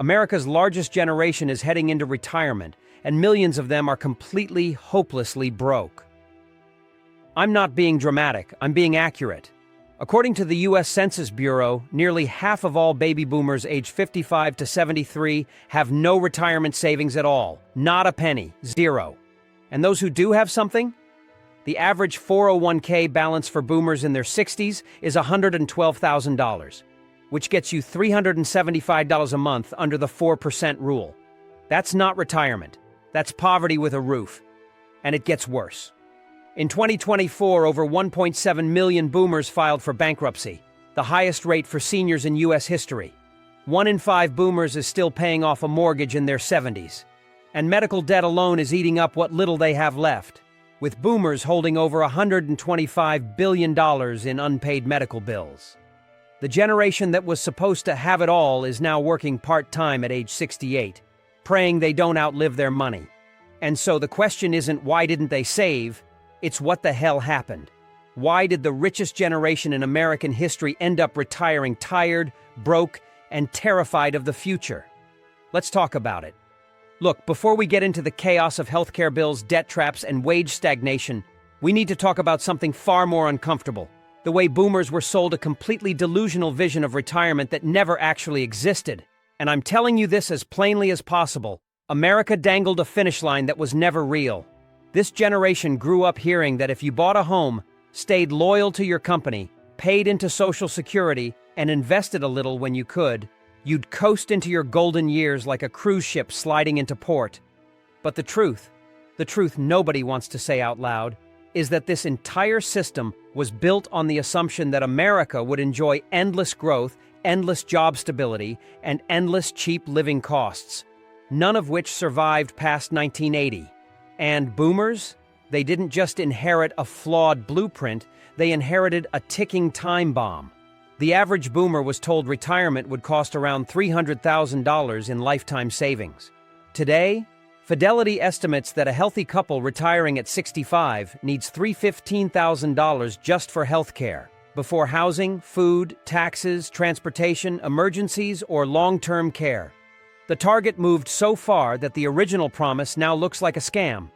America's largest generation is heading into retirement, and millions of them are completely, hopelessly broke. I'm not being dramatic, I'm being accurate. According to the U.S. Census Bureau, nearly half of all baby boomers aged 55 to 73 have no retirement savings at all. Not a penny. Zero. And those who do have something? The average 401k balance for boomers in their 60s is $112,000, which gets you $375 a month under the 4% rule. That's not retirement. That's poverty with a roof. And it gets worse. In 2024, over 1.7 million boomers filed for bankruptcy, the highest rate for seniors in U.S. history. 1 in 5 boomers is still paying off a mortgage in their 70s. And medical debt alone is eating up what little they have left, with boomers holding over $125 billion in unpaid medical bills. The generation that was supposed to have it all is now working part-time at age 68, praying they don't outlive their money. And so the question isn't why didn't they save, it's what the hell happened. Why did the richest generation in American history end up retiring tired, broke, and terrified of the future? Let's talk about it. Look, before we get into the chaos of healthcare bills, debt traps, and wage stagnation, we need to talk about something far more uncomfortable. The way boomers were sold a completely delusional vision of retirement that never actually existed. And I'm telling you this as plainly as possible. America dangled a finish line that was never real. This generation grew up hearing that if you bought a home, stayed loyal to your company, paid into Social Security, and invested a little when you could, you'd coast into your golden years like a cruise ship sliding into port. But the truth nobody wants to say out loud, is that this entire system was built on the assumption that America would enjoy endless growth, endless job stability, and endless cheap living costs, none of which survived past 1980. And boomers? They didn't just inherit a flawed blueprint, they inherited a ticking time bomb. The average boomer was told retirement would cost around $300,000 in lifetime savings. Today, Fidelity estimates that a healthy couple retiring at 65 needs $315,000 just for health care, before housing, food, taxes, transportation, emergencies, or long-term care. The target moved so far that the original promise now looks like a scam.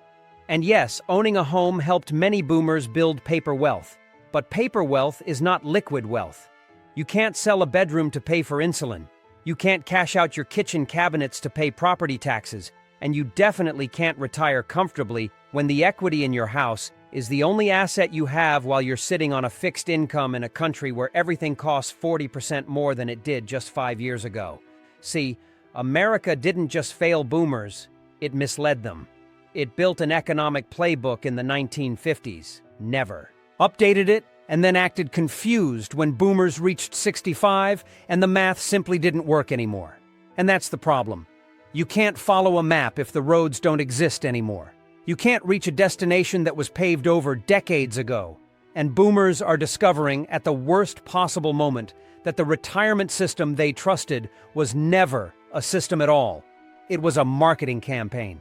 And yes, owning a home helped many boomers build paper wealth. But paper wealth is not liquid wealth. You can't sell a bedroom to pay for insulin. You can't cash out your kitchen cabinets to pay property taxes. And you definitely can't retire comfortably when the equity in your house is the only asset you have while you're sitting on a fixed income in a country where everything costs 40% more than it did just 5 years ago. See, America didn't just fail boomers, it misled them. It built an economic playbook in the 1950s, never. Updated it, and then acted confused when boomers reached 65 and the math simply didn't work anymore. And that's the problem. You can't follow a map if the roads don't exist anymore. You can't reach a destination that was paved over decades ago. And boomers are discovering at the worst possible moment that the retirement system they trusted was never a system at all. It was a marketing campaign.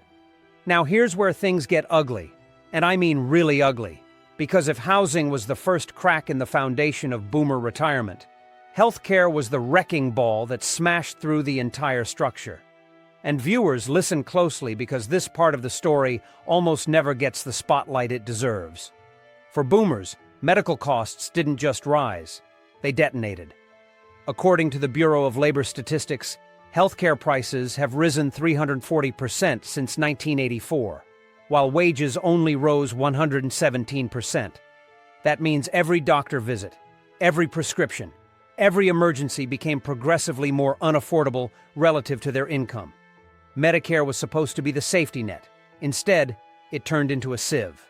Now here's where things get ugly, and I mean really ugly, because if housing was the first crack in the foundation of boomer retirement, healthcare was the wrecking ball that smashed through the entire structure. And viewers, listen closely because this part of the story almost never gets the spotlight it deserves. For boomers, medical costs didn't just rise, they detonated. According to the Bureau of Labor Statistics, healthcare prices have risen 340% since 1984, while wages only rose 117%. That means every doctor visit, every prescription, every emergency became progressively more unaffordable relative to their income. Medicare was supposed to be the safety net. Instead, it turned into a sieve.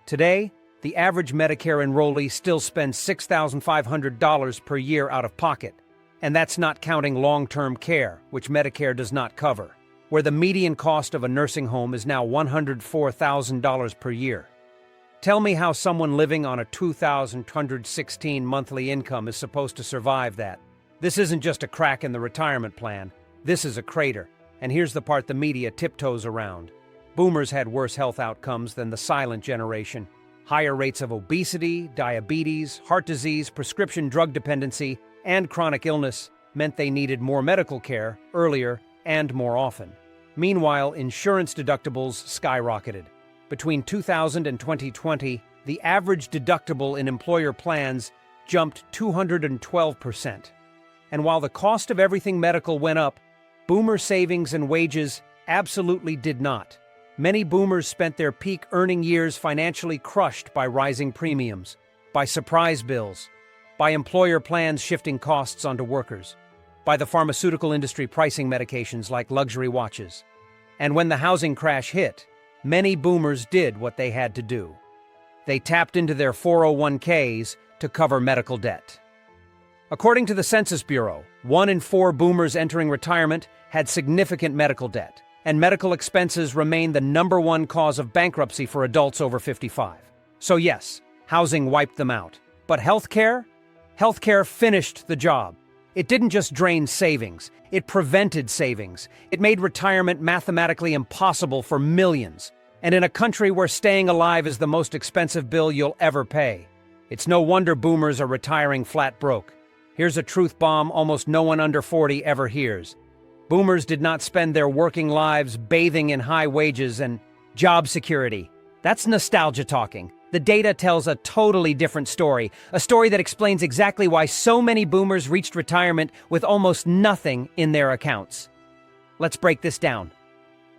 Today, the average Medicare enrollee still spends $6,500 per year out of pocket. And that's not counting long-term care, which Medicare does not cover, where the median cost of a nursing home is now $104,000 per year. Tell me how someone living on a $2,216 monthly income is supposed to survive that. This isn't just a crack in the retirement plan. This is a crater. And here's the part the media tiptoes around. Boomers had worse health outcomes than the silent generation. Higher rates of obesity, diabetes, heart disease, prescription drug dependency, and chronic illness, meant they needed more medical care earlier and more often. Meanwhile, insurance deductibles skyrocketed. Between 2000 and 2020, the average deductible in employer plans jumped 212%. And while the cost of everything medical went up, boomer savings and wages absolutely did not. Many boomers spent their peak earning years financially crushed by rising premiums, by surprise bills, by employer plans shifting costs onto workers, by the pharmaceutical industry pricing medications like luxury watches. And when the housing crash hit, many boomers did what they had to do. They tapped into their 401ks to cover medical debt. According to the Census Bureau, 1 in 4 boomers entering retirement had significant medical debt, and medical expenses remain the #1 cause of bankruptcy for adults over 55. So yes, housing wiped them out. But healthcare? Healthcare finished the job. It didn't just drain savings, it prevented savings. It made retirement mathematically impossible for millions. And in a country where staying alive is the most expensive bill you'll ever pay, it's no wonder boomers are retiring flat broke. Here's a truth bomb almost no one under 40 ever hears. Boomers did not spend their working lives bathing in high wages and job security. That's nostalgia talking. The data tells a totally different story, a story that explains exactly why so many boomers reached retirement with almost nothing in their accounts. Let's break this down.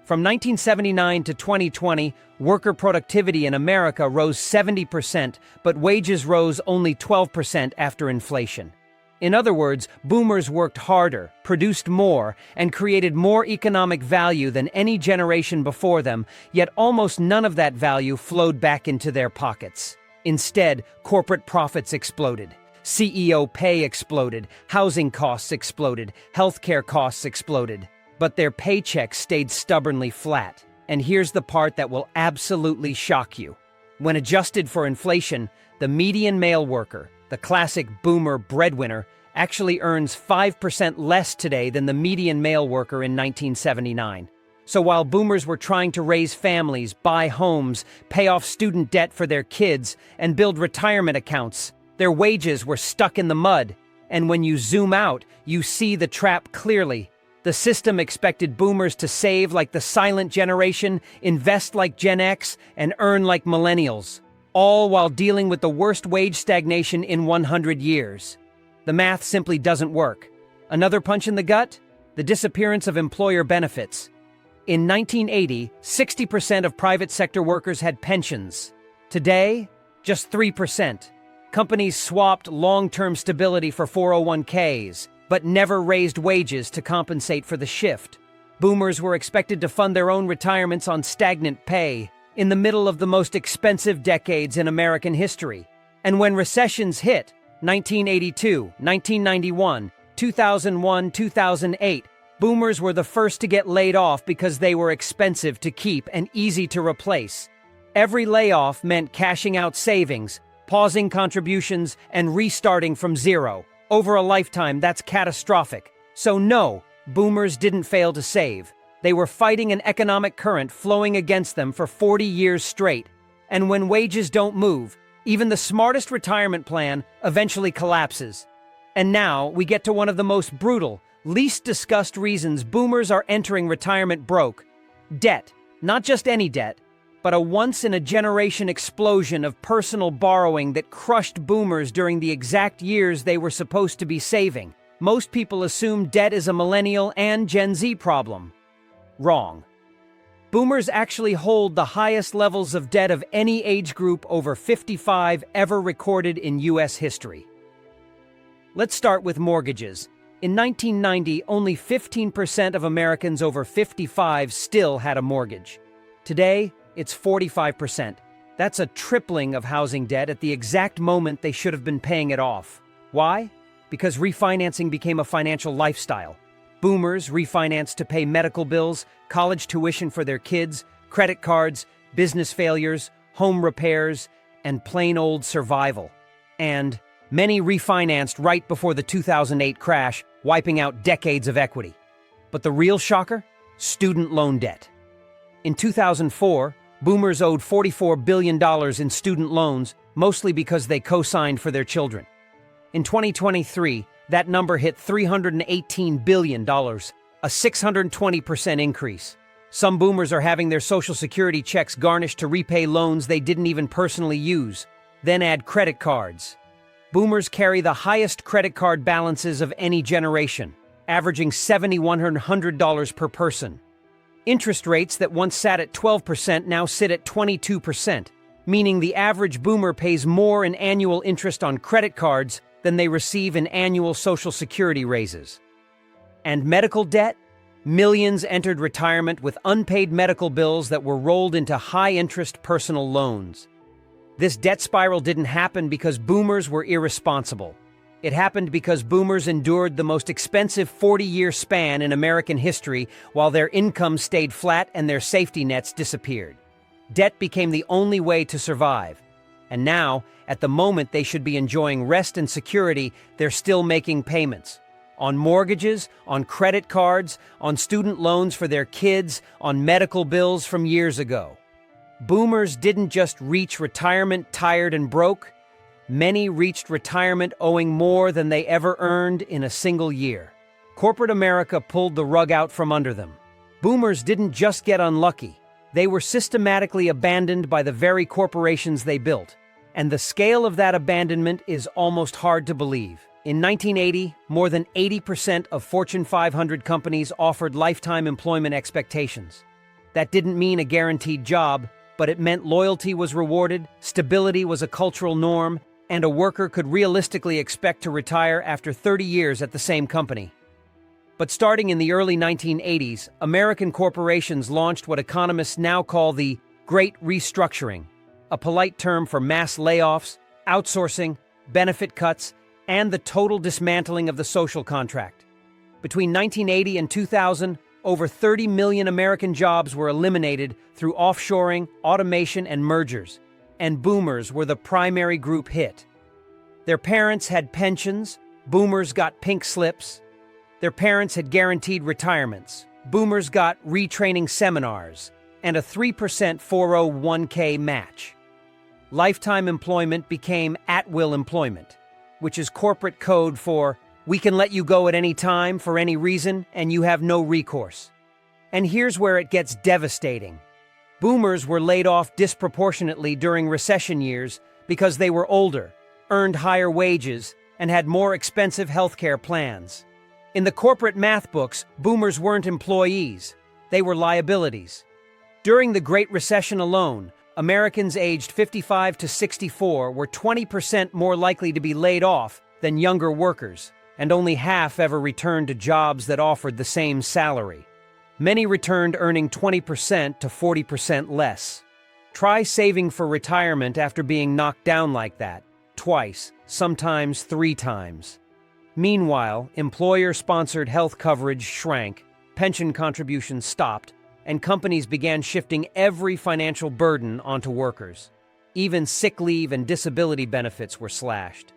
From 1979 to 2020, worker productivity in America rose 70%, but wages rose only 12% after inflation. In other words, boomers worked harder, produced more, and created more economic value than any generation before them, yet almost none of that value flowed back into their pockets. Instead, corporate profits exploded. CEO pay exploded, housing costs exploded, healthcare costs exploded. But their paychecks stayed stubbornly flat. And here's the part that will absolutely shock you. When adjusted for inflation, the median male worker, the classic boomer breadwinner, actually earns 5% less today than the median male worker in 1979. So while boomers were trying to raise families, buy homes, pay off student debt for their kids, and build retirement accounts, their wages were stuck in the mud. And when you zoom out, you see the trap clearly. The system expected boomers to save like the silent generation, invest like Gen X, and earn like millennials, all while dealing with the worst wage stagnation in 100 years. The math simply doesn't work. Another punch in the gut? The disappearance of employer benefits. In 1980, 60% of private sector workers had pensions. Today, just 3%. Companies swapped long-term stability for 401ks, but never raised wages to compensate for the shift. Boomers were expected to fund their own retirements on stagnant pay, in the middle of the most expensive decades in American history. And when recessions hit, 1982, 1991, 2001, 2008, boomers were the first to get laid off because they were expensive to keep and easy to replace. Every layoff meant cashing out savings, pausing contributions, and restarting from zero. Over a lifetime, that's catastrophic. So no, boomers didn't fail to save. They were fighting an economic current flowing against them for 40 years straight. And when wages don't move, even the smartest retirement plan eventually collapses. And now we get to one of the most brutal, least discussed reasons boomers are entering retirement broke. Debt. Not just any debt, but a once-in-a-generation explosion of personal borrowing that crushed boomers during the exact years they were supposed to be saving. Most people assume debt is a millennial and Gen Z problem. Wrong. Boomers actually hold the highest levels of debt of any age group over 55 ever recorded in U.S. history. Let's start with mortgages. In 1990, only 15% of Americans over 55 still had a mortgage. Today, it's 45%. That's a tripling of housing debt at the exact moment they should have been paying it off. Why? Because refinancing became a financial lifestyle. Boomers refinanced to pay medical bills, college tuition for their kids, credit cards, business failures, home repairs, and plain old survival. And many refinanced right before the 2008 crash, wiping out decades of equity. But the real shocker? Student loan debt. In 2004, boomers owed $44 billion in student loans, mostly because they co-signed for their children. In 2023, That number hit $318 billion, a 620% increase. Some boomers are having their Social Security checks garnished to repay loans they didn't even personally use. Then add credit cards. Boomers carry the highest credit card balances of any generation, averaging $7,100 per person. Interest rates that once sat at 12% now sit at 22%, meaning the average boomer pays more in annual interest on credit cards than they receive in annual Social Security raises. And medical debt? Millions entered retirement with unpaid medical bills that were rolled into high-interest personal loans. This debt spiral didn't happen because boomers were irresponsible. It happened because boomers endured the most expensive 40-year span in American history while their income stayed flat and their safety nets disappeared. Debt became the only way to survive. And now, at the moment they should be enjoying rest and security, they're still making payments. On mortgages, on credit cards, on student loans for their kids, on medical bills from years ago. Boomers didn't just reach retirement tired and broke. Many reached retirement owing more than they ever earned in a single year. Corporate America pulled the rug out from under them. Boomers didn't just get unlucky. They were systematically abandoned by the very corporations they built. And the scale of that abandonment is almost hard to believe. In 1980, more than 80% of Fortune 500 companies offered lifetime employment expectations. That didn't mean a guaranteed job, but it meant loyalty was rewarded, stability was a cultural norm, and a worker could realistically expect to retire after 30 years at the same company. But starting in the early 1980s, American corporations launched what economists now call the Great Restructuring, a polite term for mass layoffs, outsourcing, benefit cuts, and the total dismantling of the social contract. Between 1980 and 2000, over 30 million American jobs were eliminated through offshoring, automation, and mergers, and boomers were the primary group hit. Their parents had pensions, boomers got pink slips. Their parents had guaranteed retirements, boomers got retraining seminars, and a 3% 401k match. Lifetime employment became at-will employment, which is corporate code for we can let you go at any time for any reason and you have no recourse. And here's where it gets devastating. Boomers were laid off disproportionately during recession years because they were older, earned higher wages, and had more expensive healthcare plans. In the corporate math books, boomers weren't employees, they were liabilities. During the Great Recession alone, Americans aged 55 to 64 were 20% more likely to be laid off than younger workers, and only half ever returned to jobs that offered the same salary. Many returned earning 20% to 40% less. Try saving for retirement after being knocked down like that, twice, sometimes 3 times. Meanwhile, employer-sponsored health coverage shrank, pension contributions stopped, and companies began shifting every financial burden onto workers. Even sick leave and disability benefits were slashed.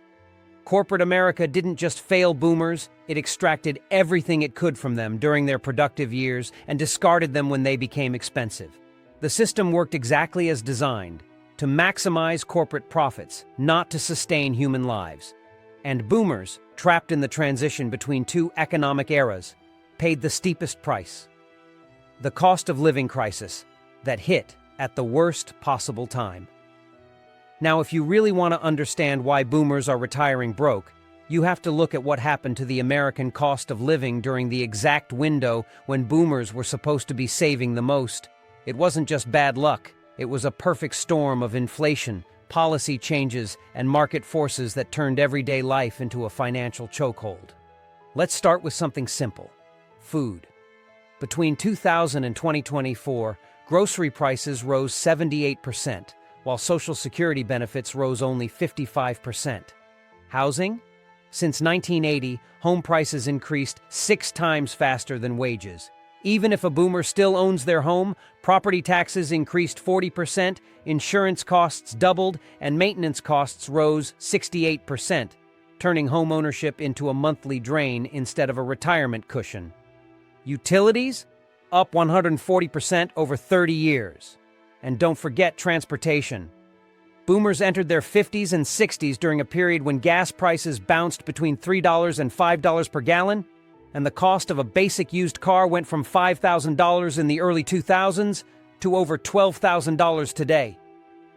Corporate America didn't just fail boomers, it extracted everything it could from them during their productive years and discarded them when they became expensive. The system worked exactly as designed, to maximize corporate profits, not to sustain human lives. And boomers, trapped in the transition between 2 economic eras, paid the steepest price. The cost of living crisis that hit at the worst possible time. Now, if you really want to understand why boomers are retiring broke, you have to look at what happened to the American cost of living during the exact window when boomers were supposed to be saving the most. It wasn't just bad luck, it was a perfect storm of inflation, policy changes, and market forces that turned everyday life into a financial chokehold. Let's start with something simple: food. Between 2000 and 2024, grocery prices rose 78%, while Social Security benefits rose only 55%. Housing? Since 1980, home prices increased 6 times faster than wages. Even if a boomer still owns their home, property taxes increased 40%, insurance costs doubled, and maintenance costs rose 68%, turning home ownership into a monthly drain instead of a retirement cushion. Utilities? Up 140% over 30 years. And don't forget transportation. Boomers entered their 50s and 60s during a period when gas prices bounced between $3 and $5 per gallon, and the cost of a basic used car went from $5,000 in the early 2000s to over $12,000 today.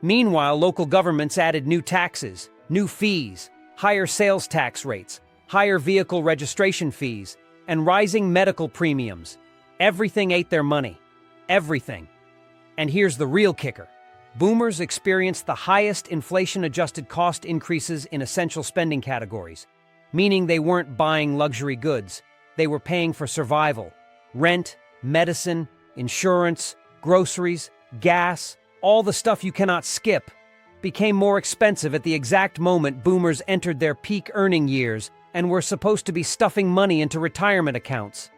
Meanwhile, local governments added new taxes, new fees, higher sales tax rates, higher vehicle registration fees, and rising medical premiums. Everything ate their money. Everything. And here's the real kicker. Boomers experienced the highest inflation-adjusted cost increases in essential spending categories, meaning they weren't buying luxury goods. They were paying for survival. Rent, medicine, insurance, groceries, gas, all the stuff you cannot skip, became more expensive at the exact moment boomers entered their peak earning years and were supposed to be stuffing money into retirement accounts.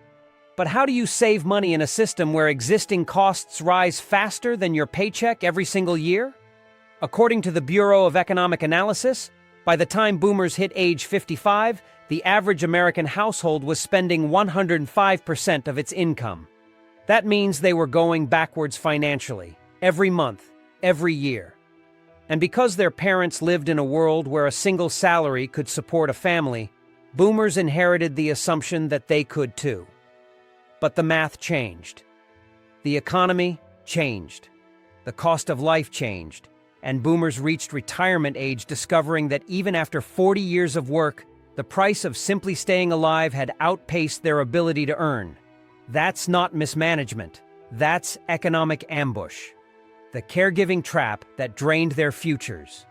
But how do you save money in a system where existing costs rise faster than your paycheck every single year? According to the Bureau of Economic Analysis, by the time boomers hit age 55, the average American household was spending 105% of its income. That means they were going backwards financially, every month, every year. And because their parents lived in a world where a single salary could support a family, boomers inherited the assumption that they could too. But the math changed. The economy changed. The cost of life changed. And boomers reached retirement age discovering that even after 40 years of work, the price of simply staying alive had outpaced their ability to earn. That's not mismanagement. That's economic ambush. The caregiving trap that drained their futures.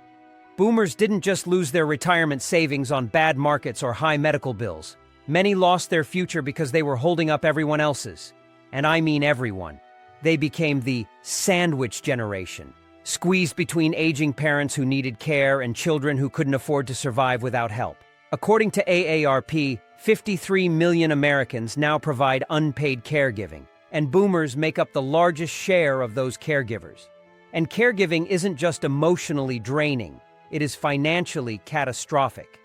Boomers didn't just lose their retirement savings on bad markets or high medical bills. Many lost their future because they were holding up everyone else's. And I mean everyone. They became the sandwich generation, squeezed between aging parents who needed care and children who couldn't afford to survive without help. According to AARP, 53 million Americans now provide unpaid caregiving, and boomers make up the largest share of those caregivers. And caregiving isn't just emotionally draining, it is financially catastrophic.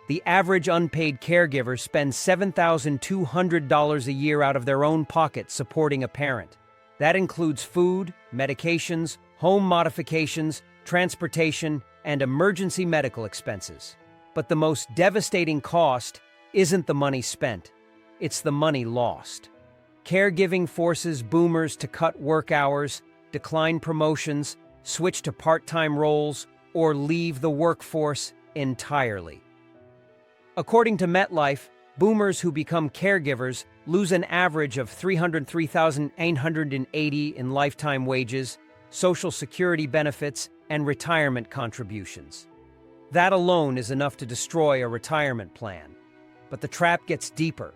The average unpaid caregiver spends $7,200 a year out of their own pocket supporting a parent. That includes food, medications, home modifications, transportation, and emergency medical expenses. But the most devastating cost isn't the money spent, it's the money lost. Caregiving forces boomers to cut work hours, decline promotions, switch to part-time roles, or leave the workforce entirely. According to MetLife, boomers who become caregivers lose an average of $303,880 in lifetime wages, Social Security benefits, and retirement contributions. That alone is enough to destroy a retirement plan. But the trap gets deeper.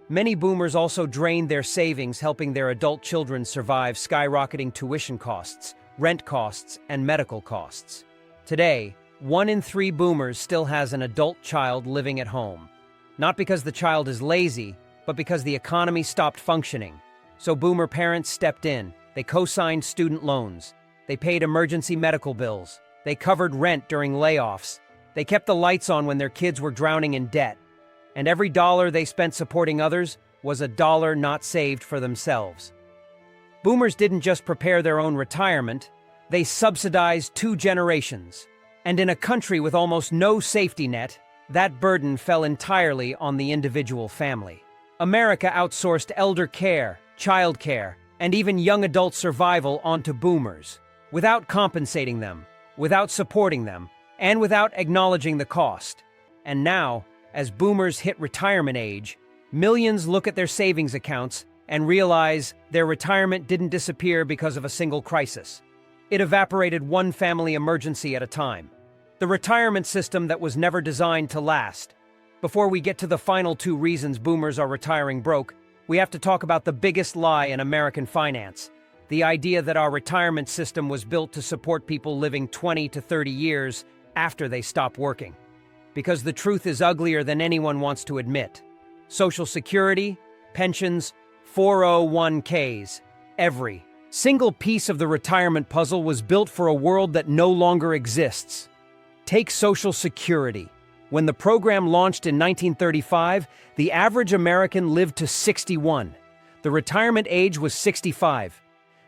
Many boomers also drain their savings helping their adult children survive skyrocketing tuition costs, rent costs, and medical costs. Today, 1 in 3 boomers still has an adult child living at home. Not because the child is lazy, but because the economy stopped functioning. So boomer parents stepped in. They co-signed student loans. They paid emergency medical bills. They covered rent during layoffs. They kept the lights on when their kids were drowning in debt. And every dollar they spent supporting others was a dollar not saved for themselves. Boomers didn't just prepare their own retirement, they subsidized 2 generations. And in a country with almost no safety net, that burden fell entirely on the individual family. America outsourced elder care, child care, and even young adult survival onto boomers, without compensating them, without supporting them, and without acknowledging the cost. And now, as boomers hit retirement age, millions look at their savings accounts and realize their retirement didn't disappear because of a single crisis. It evaporated one family emergency at a time. The retirement system that was never designed to last. Before we get to the final 2 reasons boomers are retiring broke, we have to talk about the biggest lie in American finance. The idea that our retirement system was built to support people living 20 to 30 years after they stop working. Because the truth is uglier than anyone wants to admit. Social Security, pensions, 401ks, every single piece of the retirement puzzle was built for a world that no longer exists. Take Social Security. When the program launched in 1935, the average American lived to 61. The retirement age was 65.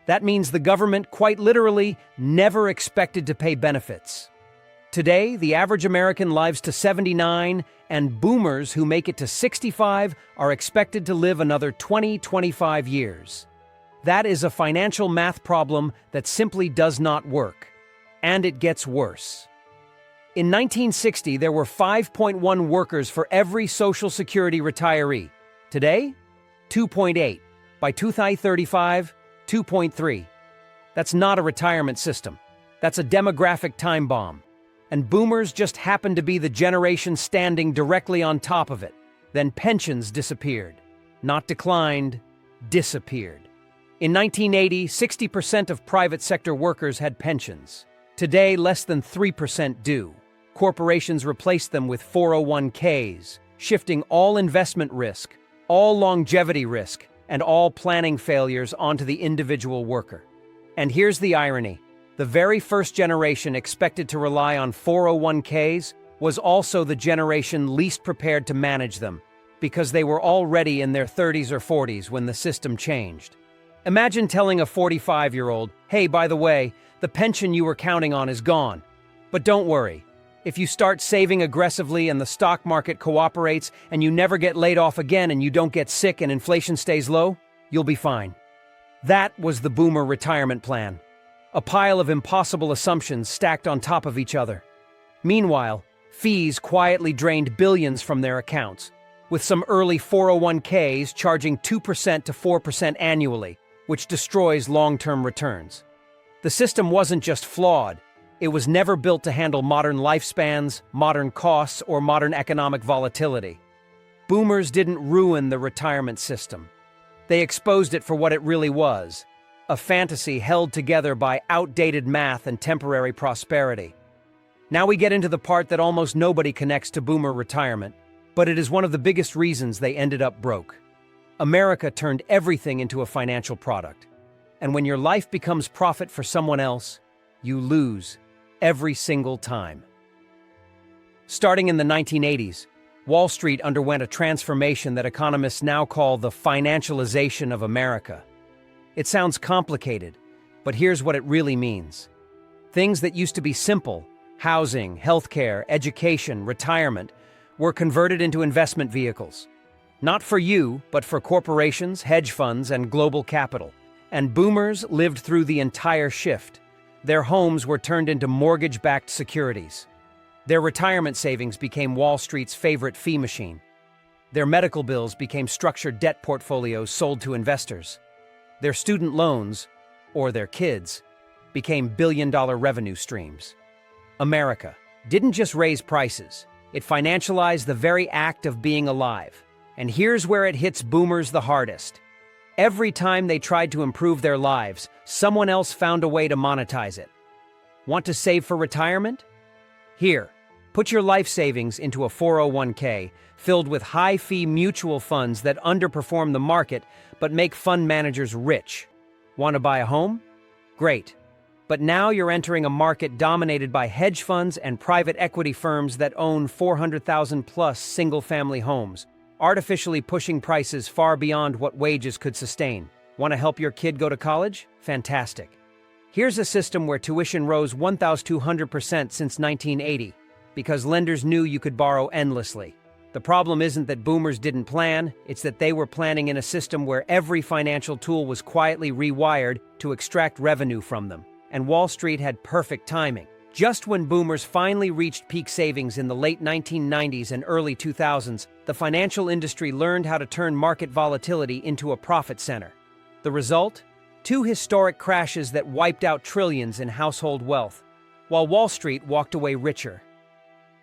That means the government, quite literally, never expected to pay benefits. Today, the average American lives to 79, and boomers who make it to 65 are expected to live another 25 years. That is a financial math problem that simply does not work. And it gets worse. In 1960, there were 5.1 workers for every Social Security retiree. Today, 2.8. By 2035, 2.3. That's not a retirement system. That's a demographic time bomb. And boomers just happened to be the generation standing directly on top of it. Then pensions disappeared. Not declined, disappeared. In 1980, 60% of private sector workers had pensions. Today, less than 3% do. Corporations replaced them with 401ks, shifting all investment risk, all longevity risk, and all planning failures onto the individual worker. And here's the irony. The very first generation expected to rely on 401ks was also the generation least prepared to manage them, because they were already in their 30s or 40s when the system changed. Imagine telling a 45-year-old, "Hey, by the way, the pension you were counting on is gone. But don't worry. If you start saving aggressively and the stock market cooperates and you never get laid off again and you don't get sick and inflation stays low, you'll be fine." That was the boomer retirement plan. A pile of impossible assumptions stacked on top of each other. Meanwhile, fees quietly drained billions from their accounts, with some early 401ks charging 2% to 4% annually, which destroys long-term returns. The system wasn't just flawed, it was never built to handle modern lifespans, modern costs, or modern economic volatility. Boomers didn't ruin the retirement system. They exposed it for what it really was, a fantasy held together by outdated math and temporary prosperity. Now we get into the part that almost nobody connects to boomer retirement, but it is one of the biggest reasons they ended up broke. America turned everything into a financial product. And when your life becomes profit for someone else, you lose every single time. Starting in the 1980s, Wall Street underwent a transformation that economists now call the financialization of America. It sounds complicated, but here's what it really means. Things that used to be simple, housing, healthcare, education, retirement, were converted into investment vehicles. Not for you, but for corporations, hedge funds, and global capital. And boomers lived through the entire shift. Their homes were turned into mortgage-backed securities. Their retirement savings became Wall Street's favorite fee machine. Their medical bills became structured debt portfolios sold to investors. Their student loans, or their kids, became billion-dollar revenue streams. America didn't just raise prices, it financialized the very act of being alive. And here's where it hits boomers the hardest. Every time they tried to improve their lives, someone else found a way to monetize it. Want to save for retirement? Here, put your life savings into a 401k filled with high-fee mutual funds that underperform the market but make fund managers rich. Want to buy a home? Great. But now you're entering a market dominated by hedge funds and private equity firms that own 400,000-plus single-family homes, artificially pushing prices far beyond what wages could sustain. Want to help your kid go to college? Fantastic. Here's a system where tuition rose 1,200% since 1980, because lenders knew you could borrow endlessly. The problem isn't that boomers didn't plan, it's that they were planning in a system where every financial tool was quietly rewired to extract revenue from them. And Wall Street had perfect timing. Just when boomers finally reached peak savings in the late 1990s and early 2000s, the financial industry learned how to turn market volatility into a profit center. The result? 2 historic crashes that wiped out trillions in household wealth, while Wall Street walked away richer.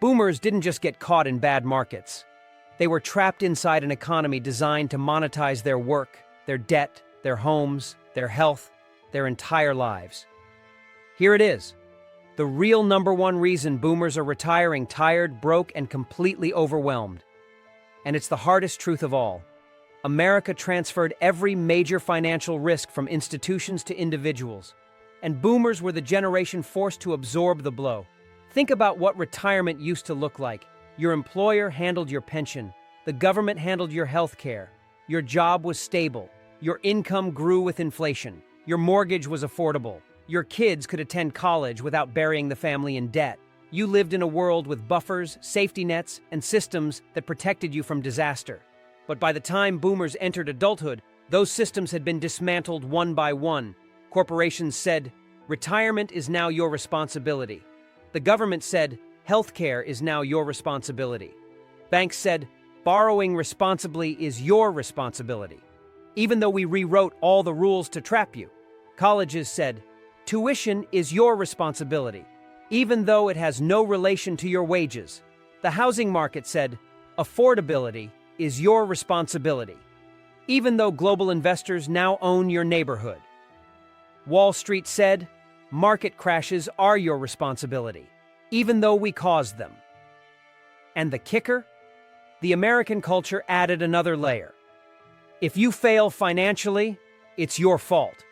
Boomers didn't just get caught in bad markets. They were trapped inside an economy designed to monetize their work, their debt, their homes, their health, their entire lives. Here it is. The real #1 reason boomers are retiring tired, broke, and completely overwhelmed. And it's the hardest truth of all. America transferred every major financial risk from institutions to individuals. And boomers were the generation forced to absorb the blow. Think about what retirement used to look like. Your employer handled your pension. The government handled your health care. Your job was stable. Your income grew with inflation. Your mortgage was affordable. Your kids could attend college without burying the family in debt. You lived in a world with buffers, safety nets, and systems that protected you from disaster. But by the time boomers entered adulthood, those systems had been dismantled one by one. Corporations said, retirement is now your responsibility. The government said, healthcare is now your responsibility. Banks said, borrowing responsibly is your responsibility. Even though we rewrote all the rules to trap you. Colleges said, tuition is your responsibility, even though it has no relation to your wages. The housing market said, affordability is your responsibility, even though global investors now own your neighborhood. Wall Street said, market crashes are your responsibility, even though we caused them. And the kicker? The American culture added another layer. If you fail financially, it's your fault.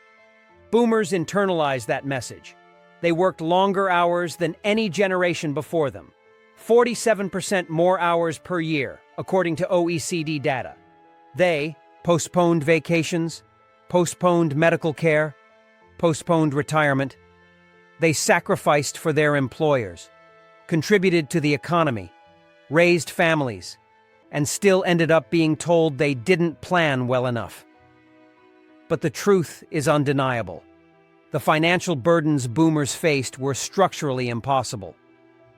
Boomers internalized that message. They worked longer hours than any generation before them. 47% more hours per year, according to OECD data. They postponed vacations, postponed medical care, postponed retirement. They sacrificed for their employers, contributed to the economy, raised families, and still ended up being told they didn't plan well enough. But the truth is undeniable. The financial burdens boomers faced were structurally impossible.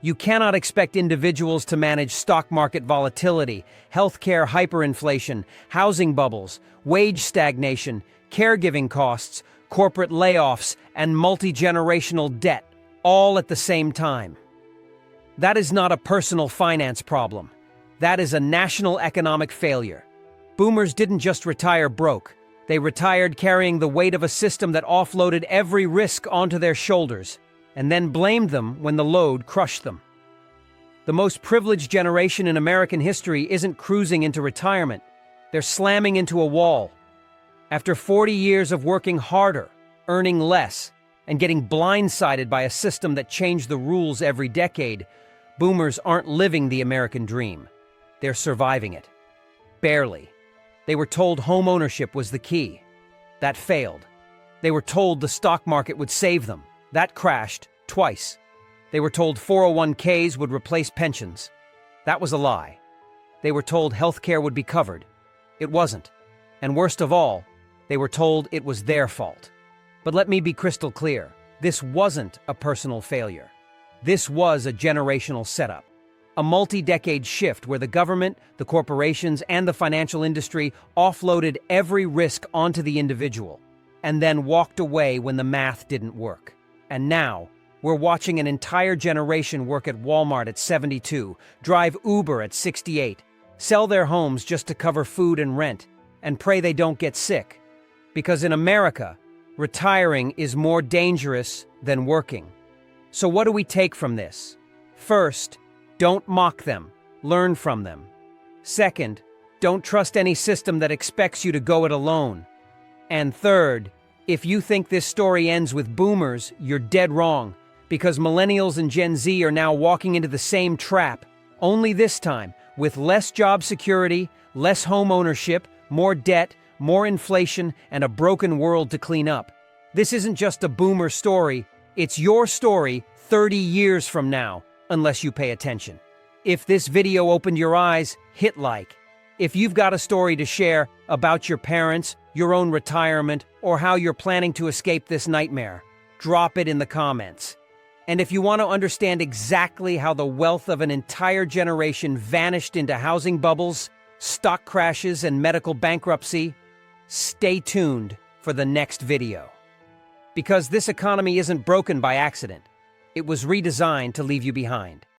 You cannot expect individuals to manage stock market volatility, healthcare hyperinflation, housing bubbles, wage stagnation, caregiving costs, corporate layoffs, and multi-generational debt, all at the same time. That is not a personal finance problem. That is a national economic failure. Boomers didn't just retire broke. They retired carrying the weight of a system that offloaded every risk onto their shoulders, and then blamed them when the load crushed them. The most privileged generation in American history isn't cruising into retirement. They're slamming into a wall. After 40 years of working harder, earning less, and getting blindsided by a system that changed the rules every decade, boomers aren't living the American dream. They're surviving it. Barely. They were told home ownership was the key. That failed. They were told the stock market would save them. That crashed twice. They were told 401ks would replace pensions. That was a lie. They were told healthcare would be covered. It wasn't. And worst of all, they were told it was their fault. But let me be crystal clear. This wasn't a personal failure. This was a generational setup. A multi-decade shift where the government, the corporations, and the financial industry offloaded every risk onto the individual, and then walked away when the math didn't work. And now, we're watching an entire generation work at Walmart at 72, drive Uber at 68, sell their homes just to cover food and rent, and pray they don't get sick. Because in America, retiring is more dangerous than working. So what do we take from this? First, don't mock them. Learn from them. Second, don't trust any system that expects you to go it alone. And third, if you think this story ends with boomers, you're dead wrong, because millennials and Gen Z are now walking into the same trap, only this time with less job security, less home ownership, more debt, more inflation, and a broken world to clean up. This isn't just a boomer story, it's your story 30 years from now, unless you pay attention. If this video opened your eyes, hit like. If you've got a story to share about your parents, your own retirement, or how you're planning to escape this nightmare, drop it in the comments. And if you want to understand exactly how the wealth of an entire generation vanished into housing bubbles, stock crashes, and medical bankruptcy, stay tuned for the next video. Because this economy isn't broken by accident. It was redesigned to leave you behind.